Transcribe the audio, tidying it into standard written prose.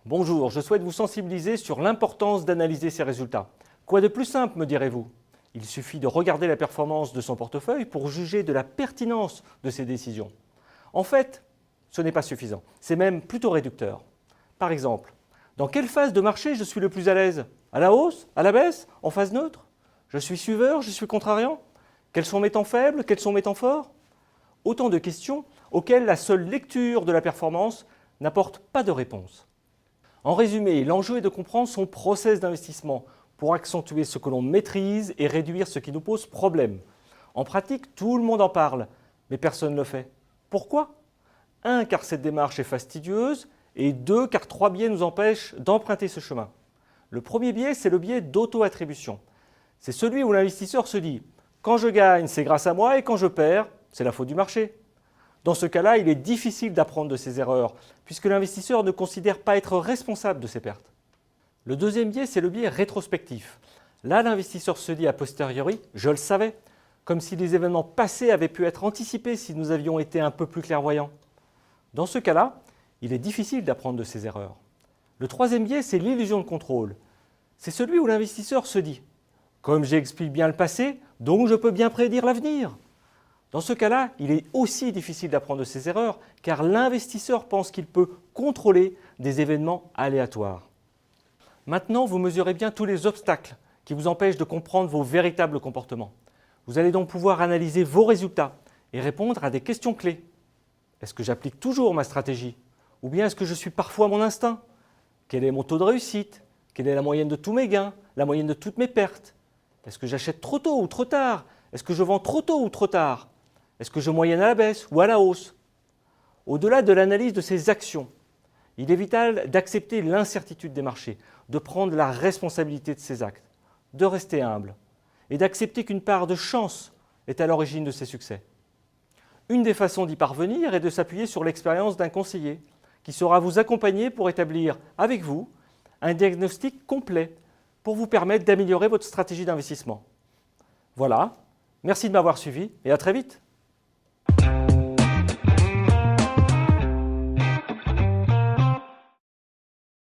Bonjour, je souhaite vous sensibiliser sur l'importance d'analyser ses résultats. Quoi de plus simple, me direz-vous? Il suffit de regarder la performance de son portefeuille pour juger de la pertinence de ses décisions. En fait, ce n'est pas suffisant, c'est même plutôt réducteur. Par exemple, dans quelle phase de marché je suis le plus à l'aise? À la hausse? À la baisse? En phase neutre? Je suis suiveur? Je suis contrariant? Quels sont mes temps faibles? Quels sont mes temps forts? Autant de questions auxquelles la seule lecture de la performance n'apporte pas de réponse. En résumé, l'enjeu est de comprendre son process d'investissement pour accentuer ce que l'on maîtrise et réduire ce qui nous pose problème. En pratique, tout le monde en parle, mais personne ne le fait. Pourquoi? 1, car cette démarche est fastidieuse, et 2, car 3 biais nous empêchent d'emprunter ce chemin. Le premier biais, c'est le biais d'auto-attribution. C'est celui où l'investisseur se dit « quand je gagne, c'est grâce à moi, et quand je perds, c'est la faute du marché ». Dans ce cas-là, il est difficile d'apprendre de ses erreurs, puisque l'investisseur ne considère pas être responsable de ses pertes. Le deuxième biais, c'est le biais rétrospectif. Là, l'investisseur se dit a posteriori « je le savais », comme si les événements passés avaient pu être anticipés si nous avions été un peu plus clairvoyants. Dans ce cas-là, il est difficile d'apprendre de ses erreurs. Le troisième biais, c'est l'illusion de contrôle. C'est celui où l'investisseur se dit « comme j'explique bien le passé, donc je peux bien prédire l'avenir ». Dans ce cas-là, il est aussi difficile d'apprendre de ses erreurs car l'investisseur pense qu'il peut contrôler des événements aléatoires. Maintenant, vous mesurez bien tous les obstacles qui vous empêchent de comprendre vos véritables comportements. Vous allez donc pouvoir analyser vos résultats et répondre à des questions clés. Est-ce que j'applique toujours ma stratégie? Ou bien est-ce que je suis parfois mon instinct? Quel est mon taux de réussite? Quelle est la moyenne de tous mes gains? La moyenne de toutes mes pertes? Est-ce que j'achète trop tôt ou trop tard? Est-ce que je vends trop tôt ou trop tard? Est-ce que je moyenne à la baisse ou à la hausse? Au-delà de l'analyse de ces actions, il est vital d'accepter l'incertitude des marchés, de prendre la responsabilité de ses actes, de rester humble et d'accepter qu'une part de chance est à l'origine de ses succès. Une des façons d'y parvenir est de s'appuyer sur l'expérience d'un conseiller qui saura vous accompagner pour établir avec vous un diagnostic complet pour vous permettre d'améliorer votre stratégie d'investissement. Voilà, merci de m'avoir suivi et à très vite.